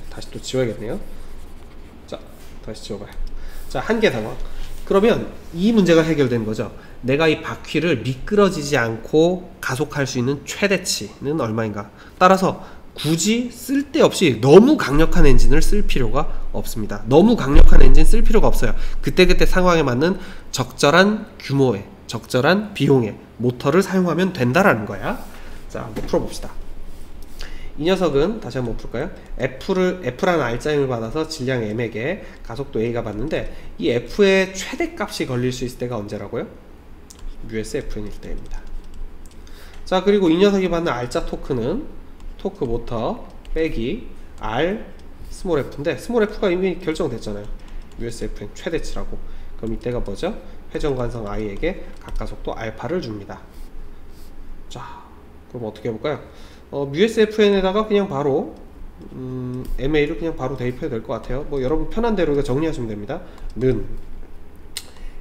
Speaker 1: 다시 또 지워야겠네요. 자, 다시 지워봐요. 자, 한계 상황. 그러면 이 문제가 해결된 거죠. 내가 이 바퀴를 미끄러지지 않고 가속할 수 있는 최대치는 얼마인가. 따라서 굳이 쓸데없이 너무 강력한 엔진을 쓸 필요가 없습니다. 너무 강력한 엔진 쓸 필요가 없어요. 그때그때 상황에 맞는 적절한 규모의, 적절한 비용의 모터를 사용하면 된다라는 거야. 자, 한번 풀어봅시다. 이 녀석은 다시 한번 풀까요? F라는 알짜임을 받아서 질량 M에게 가속도 A가 받는데, 이 F의 최대값이 걸릴 수 있을 때가 언제라고요? μsFn일 때입니다. 자, 그리고 이 녀석이 받는 알짜 토크는 토크 모터 빼기 R 스몰 F인데, 스몰 F가 이미 결정됐잖아요. μsFn 최대치라고. 그럼 이때가 뭐죠? 회전관성 I에게 각가속도 알파를 줍니다. 자, 그럼 어떻게 해볼까요? μsFn에다가 그냥 바로 MA를 그냥 바로 대입해도 될 것 같아요. 뭐 여러분 편한 대로 정리하시면 됩니다. 는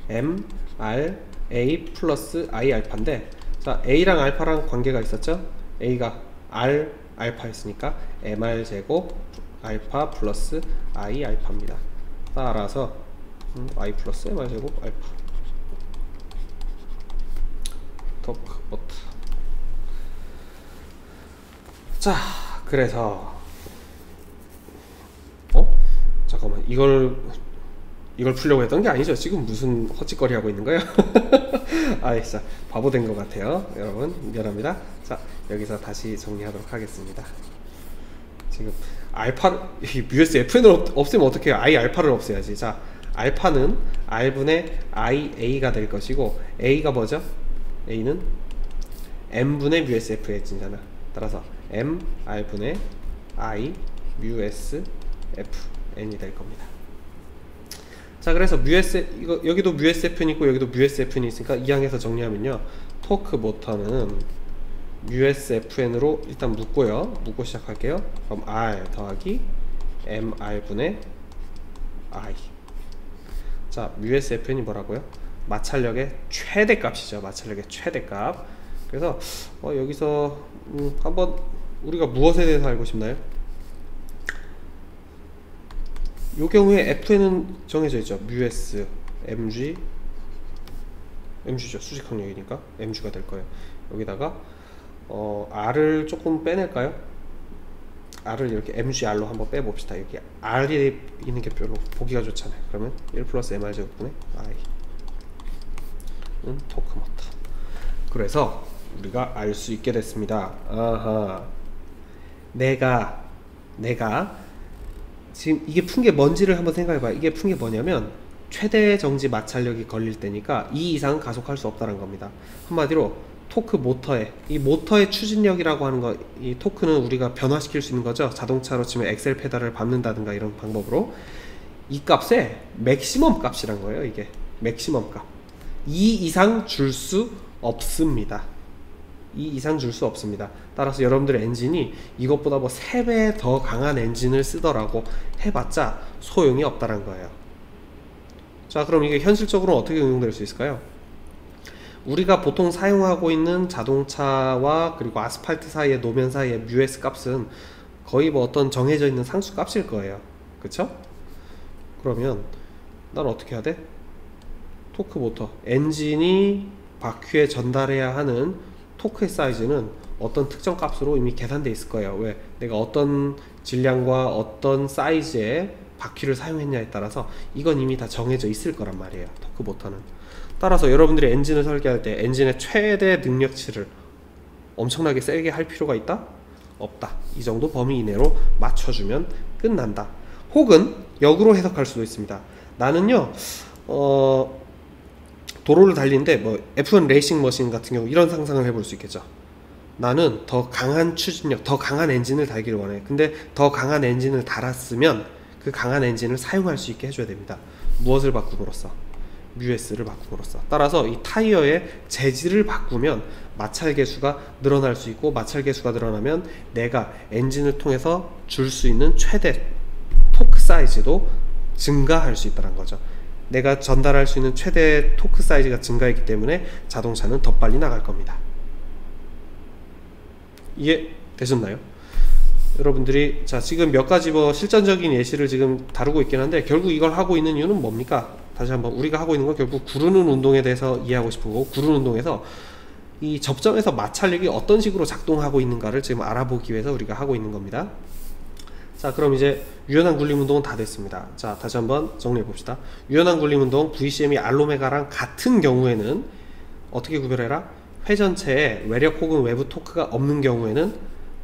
Speaker 1: M R A 플러스 I 알파인데, 자, A랑 알파랑 관계가 있었죠? A가 R 알파였으니까 MR 제곱 알파 플러스 I 알파입니다. 따라서 I 플러스 MR 제곱 알파. 토크 모터. 자, 그래서 잠깐만, 이걸 풀려고 했던 게 아니죠. 지금 무슨 헛짓거리 하고 있는 거예요? 아, 진짜 바보 된 것 같아요. 여러분 미안합니다. 자, 여기서 다시 정리하도록 하겠습니다. 지금 μsFn을 없애면 어떻게 해요? I 알파를 없애야지. 자, 알파는 R분의 IA 가 될 것이고, A가 뭐죠? A는 M분의 μsFn이잖아. 따라서 M R분의 I μsFn이 될 겁니다. 자, 그래서 여기도 μsFn 있고 여기도 μsFn이 있으니까 이 항에서 정리하면요, 토크 모터는 USFN으로 일단 묶고 시작할게요. 그럼 R 더하기 MR분의 I. 자, USFN이 뭐라고요? 마찰력의 최대값이죠. 마찰력의 최대값. 그래서 여기서 한번 우리가 무엇에 대해서 알고 싶나요? 이 경우에 FN은 정해져 있죠. µS, mg, mg죠. 수직 항력이니까 mg가 될 거예요. 여기다가 r을 조금 빼낼까요? r을 이렇게 mgr로 한번 빼봅시다. 여기 r이 있는 게 별로 보기가 좋잖아요. 그러면 1 플러스 mr 제곱분의 i는 토크 모터. 그래서 우리가 알 수 있게 됐습니다. 아하, 내가 지금 이게 푼 게 뭔지를 한번 생각해봐요. 이게 푼 게 뭐냐면 최대 정지 마찰력이 걸릴 때니까 2 이상 가속할 수 없다는 겁니다. 한마디로 토크 모터의, 이 모터의 추진력이라고 하는 거, 이 토크는 우리가 변화시킬 수 있는 거죠. 자동차로 치면 엑셀 페달을 밟는다든가 이런 방법으로 이 값의 맥시멈 값이란 거예요. 이게 맥시멈 값. 2 이상 줄 수 없습니다. 2 이상 줄 수 없습니다. 따라서 여러분들의 엔진이 이것보다 뭐 3배 더 강한 엔진을 쓰더라고 해봤자 소용이 없다는 거예요. 자, 그럼 이게 현실적으로 어떻게 응용될 수 있을까요? 우리가 보통 사용하고 있는 자동차와 그리고 아스팔트 사이의 노면 사이의 µS 값은 거의 뭐 어떤 정해져 있는 상수 값일 거예요. 그쵸? 그러면 난 어떻게 해야 돼? 토크 모터, 엔진이 바퀴에 전달해야 하는 토크의 사이즈는 어떤 특정 값으로 이미 계산되어 있을 거예요. 왜? 내가 어떤 질량과 어떤 사이즈의 바퀴를 사용했냐에 따라서 이건 이미 다 정해져 있을 거란 말이에요. 토크 모터는. 따라서 여러분들이 엔진을 설계할 때 엔진의 최대 능력치를 엄청나게 세게 할 필요가 있다? 없다. 이 정도 범위 이내로 맞춰주면 끝난다. 혹은 역으로 해석할 수도 있습니다. 나는요 도로를 달리는데 뭐 F1 레이싱 머신 같은 경우 이런 상상을 해볼 수 있겠죠. 나는 더 강한 추진력, 더 강한 엔진을 달기를 원해. 근데 더 강한 엔진을 달았으면 그 강한 엔진을 사용할 수 있게 해줘야 됩니다. 무엇을 바꿈으로써? µS를 바꿈으로써. 따라서 이 타이어의 재질을 바꾸면 마찰 계수가 늘어날 수 있고, 마찰 계수가 늘어나면 내가 엔진을 통해서 줄 수 있는 최대 토크 사이즈도 증가할 수 있다는 거죠. 내가 전달할 수 있는 최대 토크 사이즈가 증가했기 때문에 자동차는 더 빨리 나갈 겁니다. 이해 되셨나요? 여러분들이 자 지금 몇 가지 뭐 실전적인 예시를 지금 다루고 있긴 한데 결국 이걸 하고 있는 이유는 뭡니까? 다시 한번 우리가 하고 있는 건 결국 구르는 운동에 대해서 이해하고 싶은 거고, 구르는 운동에서 이 접점에서 마찰력이 어떤 식으로 작동하고 있는가를 지금 알아보기 위해서 우리가 하고 있는 겁니다. 자, 그럼 이제 유연한 굴림 운동은 다 됐습니다. 자, 다시 한번 정리해 봅시다. 유연한 굴림 운동 VCM이 R오메가랑 같은 경우에는 어떻게 구별해라? 회전체에 외력 혹은 외부 토크가 없는 경우에는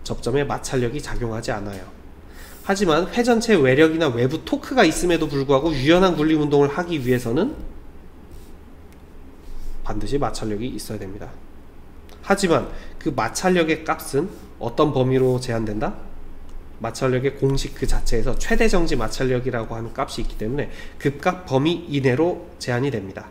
Speaker 1: 접점에 마찰력이 작용하지 않아요. 하지만 회전체 외력이나 외부 토크가 있음에도 불구하고 유연한 굴림 운동을 하기 위해서는 반드시 마찰력이 있어야 됩니다. 하지만 그 마찰력의 값은 어떤 범위로 제한된다? 마찰력의 공식 그 자체에서 최대 정지 마찰력이라고 하는 값이 있기 때문에 그 값 범위 이내로 제한이 됩니다.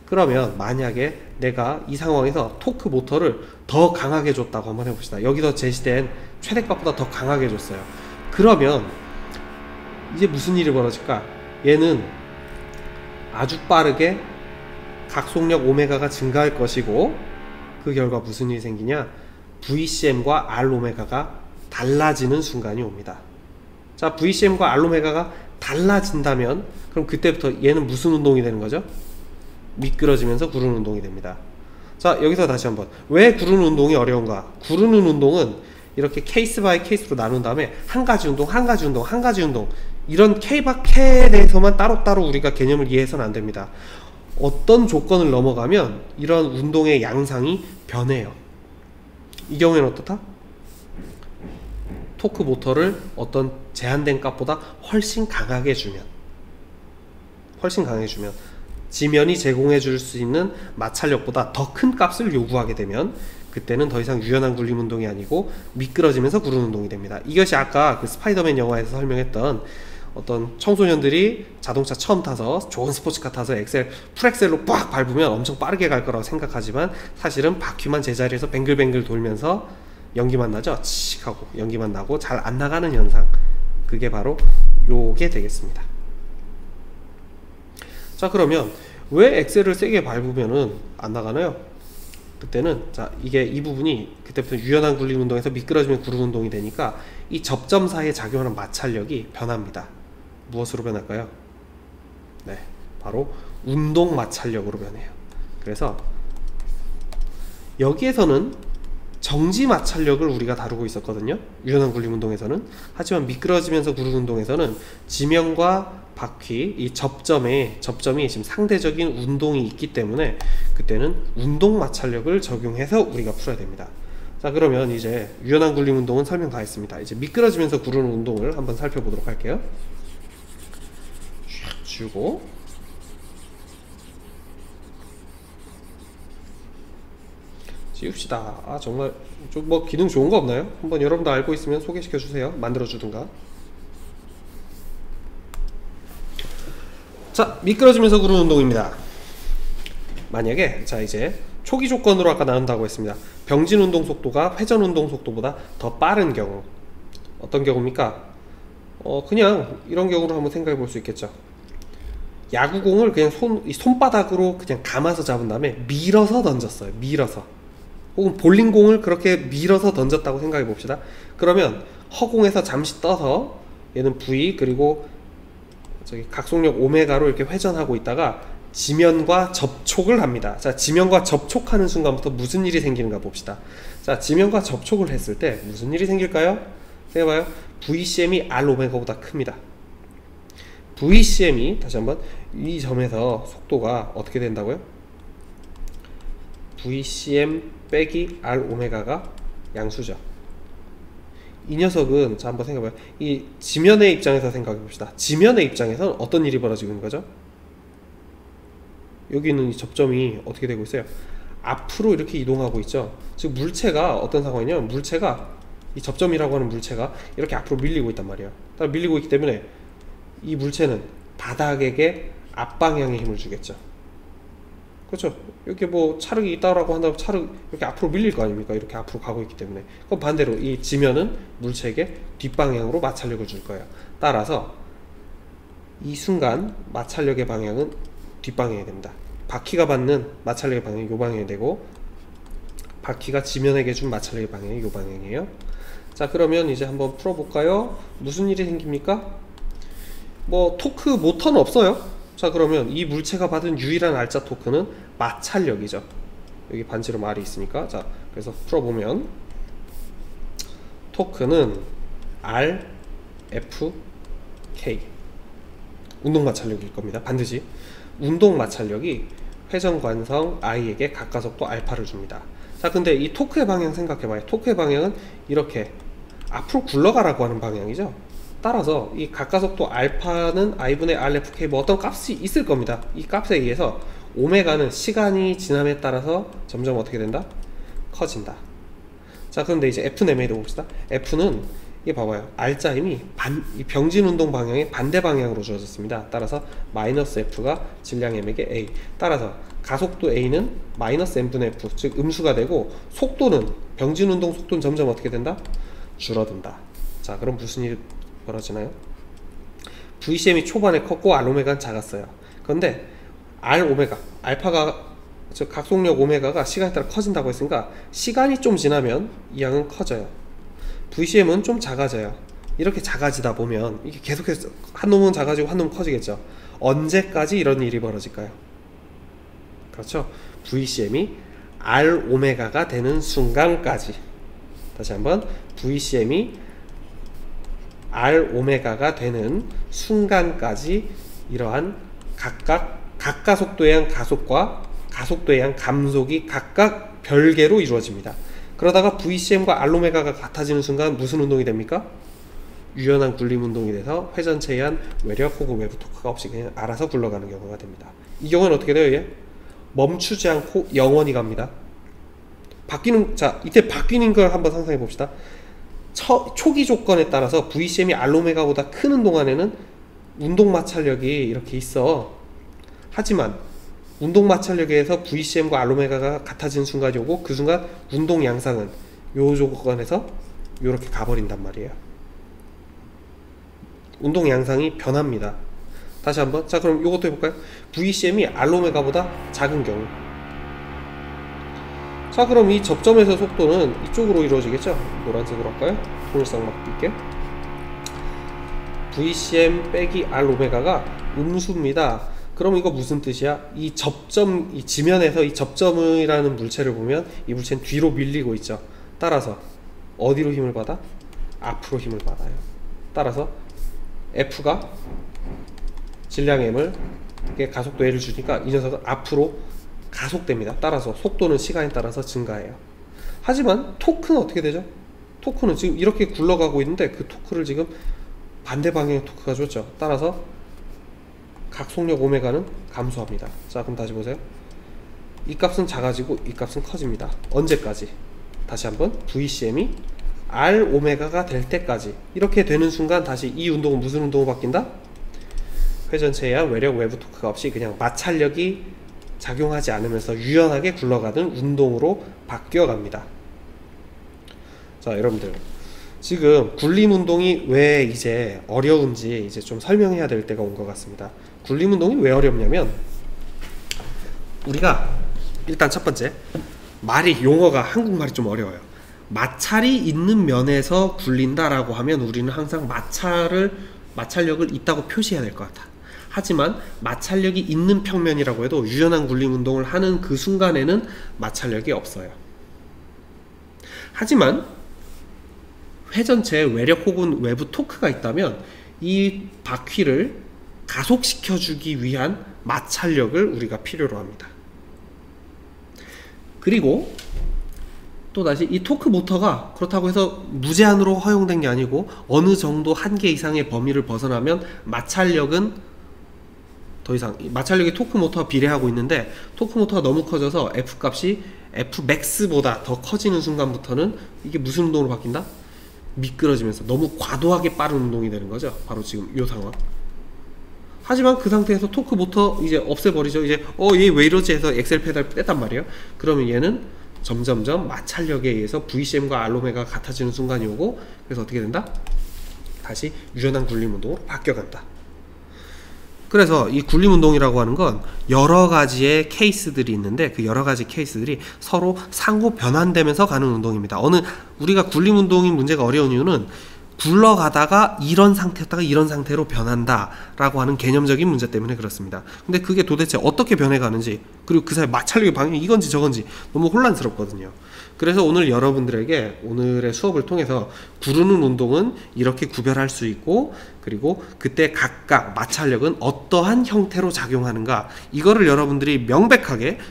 Speaker 1: 그러면 만약에 내가 이 상황에서 토크 모터를 더 강하게 줬다고 한번 해봅시다. 여기서 제시된 최대값보다 더 강하게 줬어요. 그러면 이제 무슨 일이 벌어질까? 얘는 아주 빠르게 각속력 오메가가 증가할 것이고, 그 결과 무슨 일이 생기냐? VCM과 R오메가가 달라지는 순간이 옵니다. 자, VCM과 R오메가가 달라진다면 그럼 그때부터 얘는 무슨 운동이 되는 거죠? 미끄러지면서 구르는 운동이 됩니다. 자, 여기서 다시 한번 왜 구르는 운동이 어려운가? 구르는 운동은 이렇게 케이스 바이 케이스로 나눈 다음에 한 가지 운동, 한 가지 운동, 한 가지 운동, 이런 K박해에 대해서만 따로따로 우리가 개념을 이해해서는 안 됩니다. 어떤 조건을 넘어가면 이런 운동의 양상이 변해요. 이 경우에는 어떻다? 토크 모터를 어떤 제한된 값보다 훨씬 강하게 주면 지면이 제공해 줄 수 있는 마찰력보다 더 큰 값을 요구하게 되면 그때는 더 이상 유연한 굴림 운동이 아니고 미끄러지면서 구르는 운동이 됩니다. 이것이 아까 그 스파이더맨 영화에서 설명했던 어떤 청소년들이 자동차 처음 타서 좋은 스포츠카 타서 풀엑셀로 빡 밟으면 엄청 빠르게 갈 거라고 생각하지만 사실은 바퀴만 제자리에서 뱅글뱅글 돌면서 연기만 나죠. 칙 하고 연기만 나고 잘 안 나가는 현상, 그게 바로 요게 되겠습니다. 자, 그러면 왜 엑셀을 세게 밟으면은 안 나가나요? 그때는 자, 이게 이 부분이 그때부터 유연한 굴림 운동에서 미끄러지면 구르는 운동이 되니까 이 접점 사이에 작용하는 마찰력이 변합니다. 무엇으로 변할까요? 네, 바로 운동 마찰력으로 변해요. 그래서 여기에서는 정지 마찰력을 우리가 다루고 있었거든요, 유연한 굴림 운동에서는. 하지만 미끄러지면서 구르는 운동에서는 지면과 바퀴, 이 접점이 지금 상대적인 운동이 있기 때문에 그때는 운동 마찰력을 적용해서 우리가 풀어야 됩니다. 자, 그러면 이제 유연한 굴림 운동은 설명 다 했습니다. 이제 미끄러지면서 구르는 운동을 한번 살펴보도록 할게요. 샥 주고 지웁시다. 아, 정말 좀 뭐 기능 좋은 거 없나요? 한번 여러분도 알고 있으면 소개시켜 주세요. 만들어 주든가. 자, 미끄러지면서 구르는 운동입니다. 만약에 자, 이제 초기 조건으로 아까 나눈다고 했습니다. 병진 운동 속도가 회전 운동 속도보다 더 빠른 경우, 어떤 경우입니까? 그냥 이런 경우로 한번 생각해 볼 수 있겠죠. 야구공을 그냥 손바닥으로 그냥 감아서 잡은 다음에 밀어서 던졌어요. 밀어서. 혹은 볼링공을 그렇게 밀어서 던졌다고 생각해 봅시다. 그러면 허공에서 잠시 떠서 얘는 V, 그리고 저기 각속력 오메가로 이렇게 회전하고 있다가 지면과 접촉을 합니다. 자, 지면과 접촉하는 순간부터 무슨 일이 생기는가 봅시다. 자, 지면과 접촉을 했을 때 무슨 일이 생길까요? 생각해봐요. VCM이 R 오메가보다 큽니다. VCM이 다시 한번 이 점에서 속도가 어떻게 된다고요? VCM 빼기 R 오메가가 양수죠. 이 녀석은, 자, 한번 생각해봐요. 이 지면의 입장에서 생각해 봅시다. 지면의 입장에서는 어떤 일이 벌어지고 있는 거죠? 여기 있는 이 접점이 어떻게 되고 있어요? 앞으로 이렇게 이동하고 있죠. 즉 물체가 어떤 상황이냐면, 물체가 이 접점이라고 하는 물체가 이렇게 앞으로 밀리고 있단 말이에요. 밀리고 있기 때문에 이 물체는 바닥에게 앞방향의 힘을 주겠죠. 그렇죠. 이렇게 뭐 차륵이 있다라고 한다면 차륵 이렇게 앞으로 밀릴 거 아닙니까? 이렇게 앞으로 가고 있기 때문에. 그럼 반대로 이 지면은 물체에게 뒷방향으로 마찰력을 줄 거예요. 따라서 이 순간 마찰력의 방향은 뒷방향이 됩니다. 바퀴가 받는 마찰력의 방향이 요 방향이 되고, 바퀴가 지면에게 준 마찰력의 방향이 요 방향이에요. 자, 그러면 이제 한번 풀어볼까요? 무슨 일이 생깁니까? 뭐 토크 모터는 없어요. 자, 그러면 이 물체가 받은 유일한 알짜 토크는 마찰력이죠. 여기 반지름 R이 있으니까. 자, 그래서 풀어보면 토크는 R, F, K, 운동 마찰력일 겁니다. 반드시 운동 마찰력이 회전 관성 I에게 가까속도 알파를 줍니다. 자, 근데 이 토크의 방향 생각해봐요. 토크의 방향은 이렇게 앞으로 굴러가라고 하는 방향이죠. 따라서 이 가까속도 알파는 I분의 RFK 뭐 어떤 값이 있을 겁니다. 이 값에 의해서 오메가는 시간이 지남에 따라서 점점 어떻게 된다? 커진다. 자, 그런데 이제 F 내매도 봅시다. F는 이게 봐봐요. R자 힘이 이 병진 운동 방향의 반대 방향으로 주어졌습니다. 따라서 마이너스 F가 질량 M에게 A. 따라서 가속도 A는 마이너스 M분의 F, 즉 음수가 되고, 속도는 병진 운동 속도는 점점 어떻게 된다? 줄어든다. 자, 그럼 무슨 일이 벌어지나요? VCM이 초반에 컸고 R 오메가는 작았어요. 그런데 R 오메가, 알파가, 즉 각속력 오메가가 시간에 따라 커진다고 했으니까 시간이 좀 지나면 이 양은 커져요. VCM은 좀 작아져요. 이렇게 작아지다 보면 이게 계속해서 한 놈은 작아지고 한 놈은 커지겠죠. 언제까지 이런 일이 벌어질까요? 그렇죠. VCM이 R 오메가가 되는 순간까지. 다시 한번, VCM이 R 오메가가 되는 순간까지 이러한 각각 가속도에 의한 가속과 가속도에 의한 감속이 각각 별개로 이루어집니다. 그러다가 VCM과 R 오메가가 같아지는 순간 무슨 운동이 됩니까? 유연한 굴림 운동이 돼서 회전체에 의한 외력 혹은 외부 토크가 없이 그냥 알아서 굴러가는 경우가 됩니다. 이 경우는 어떻게 돼요? 얘? 멈추지 않고 영원히 갑니다. 바뀌는, 자, 이때 바뀌는 걸 한번 상상해 봅시다. 초기 조건에 따라서 VCM이 R 오메가보다 크는 동안에는 운동 마찰력이 이렇게 있어. 하지만 운동 마찰력에 의해서 VCM과 알로메가가 같아지는 순간이 오고, 그 순간 운동 양상은 요 조건에서 요렇게 가버린단 말이에요. 운동 양상이 변합니다. 다시 한번. 자, 그럼 요것도 해볼까요? VCM이 알로메가보다 작은 경우. 자, 그럼 이 접점에서 속도는 이쪽으로 이루어지겠죠? 노란색으로 할까요? 통일성 막 띄게. VCM 빼기 R오메가가 음수입니다. 그럼 이거 무슨 뜻이야? 이 접점, 이 지면에서 이 접점이라는 물체를 보면 이 물체는 뒤로 밀리고 있죠. 따라서 어디로 힘을 받아? 앞으로 힘을 받아요. 따라서 F가 질량 M을 가속도 L을 주니까 이 녀석은 앞으로 가속됩니다. 따라서 속도는 시간에 따라서 증가해요. 하지만 토크는 어떻게 되죠? 토크는 지금 이렇게 굴러가고 있는데 그 토크를 지금 반대 방향의 토크가 줬죠. 따라서 각속력 오메가는 감소합니다. 자, 그럼 다시 보세요. 이 값은 작아지고 이 값은 커집니다. 언제까지? 다시 한번. VCM이 R 오메가가 될 때까지. 이렇게 되는 순간 다시 이 운동은 무슨 운동으로 바뀐다? 회전체에 의한 외력 외부 토크가 없이 그냥 마찰력이 작용하지 않으면서 유연하게 굴러가는 운동으로 바뀌어 갑니다. 자, 여러분들, 지금 굴림 운동이 왜 이제 어려운지 이제 좀 설명해야 될 때가 온 것 같습니다. 굴림 운동이 왜 어렵냐면, 우리가 일단 첫 번째, 용어가 한국말이 좀 어려워요. 마찰이 있는 면에서 굴린다라고 하면 우리는 항상 마찰력을 있다고 표시해야 될 것 같아. 하지만 마찰력이 있는 평면이라고 해도 유연한 굴림 운동을 하는 그 순간에는 마찰력이 없어요. 하지만 회전체에 외력 혹은 외부 토크가 있다면 이 바퀴를 가속시켜주기 위한 마찰력을 우리가 필요로 합니다. 그리고 또다시 이 토크 모터가 그렇다고 해서 무제한으로 허용된 게 아니고 어느 정도 한계 이상의 범위를 벗어나면 마찰력은 더 이상, 마찰력이 토크 모터와 비례하고 있는데 토크 모터가 너무 커져서 F 값이 F max보다 더 커지는 순간부터는 이게 무슨 운동으로 바뀐다? 미끄러지면서 너무 과도하게 빠른 운동이 되는 거죠. 바로 지금 이 상황. 하지만 그 상태에서 토크 모터 이제 없애버리죠. 이제 얘 왜 이러지 해서 엑셀 페달 뺐단 말이에요. 그러면 얘는 점점점 마찰력에 의해서 VCM과 알로메가가 같아지는 순간이 오고, 그래서 어떻게 된다? 다시 유연한 굴림 운동으로 바뀌어간다. 그래서 이 굴림 운동이라고 하는 건 여러 가지의 케이스들이 있는데 그 여러 가지 케이스들이 서로 상호 변환되면서 가는 운동입니다. 우리가 굴림 운동이 문제가 어려운 이유는 굴러가다가 이런 상태였다가 이런 상태로 변한다 라고 하는 개념적인 문제 때문에 그렇습니다. 근데 그게 도대체 어떻게 변해가는지, 그리고 그 사이 마찰력의 방향이 이건지 저건지 너무 혼란스럽거든요. 그래서 오늘 여러분들에게 오늘의 수업을 통해서 구르는 운동은 이렇게 구별할 수 있고, 그리고 그때 각각 마찰력은 어떠한 형태로 작용하는가, 이거를 여러분들이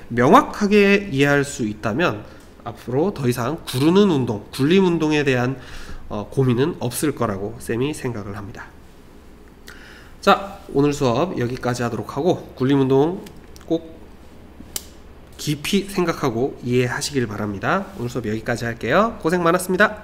Speaker 1: 명확하게 이해할 수 있다면 앞으로 더 이상 구르는 운동, 굴림 운동에 대한 고민은 없을 거라고 쌤이 생각을 합니다. 자, 오늘 수업 여기까지 하도록 하고, 굴림 운동 꼭 깊이 생각하고 이해하시길 바랍니다. 오늘 수업 여기까지 할게요. 고생 많았습니다.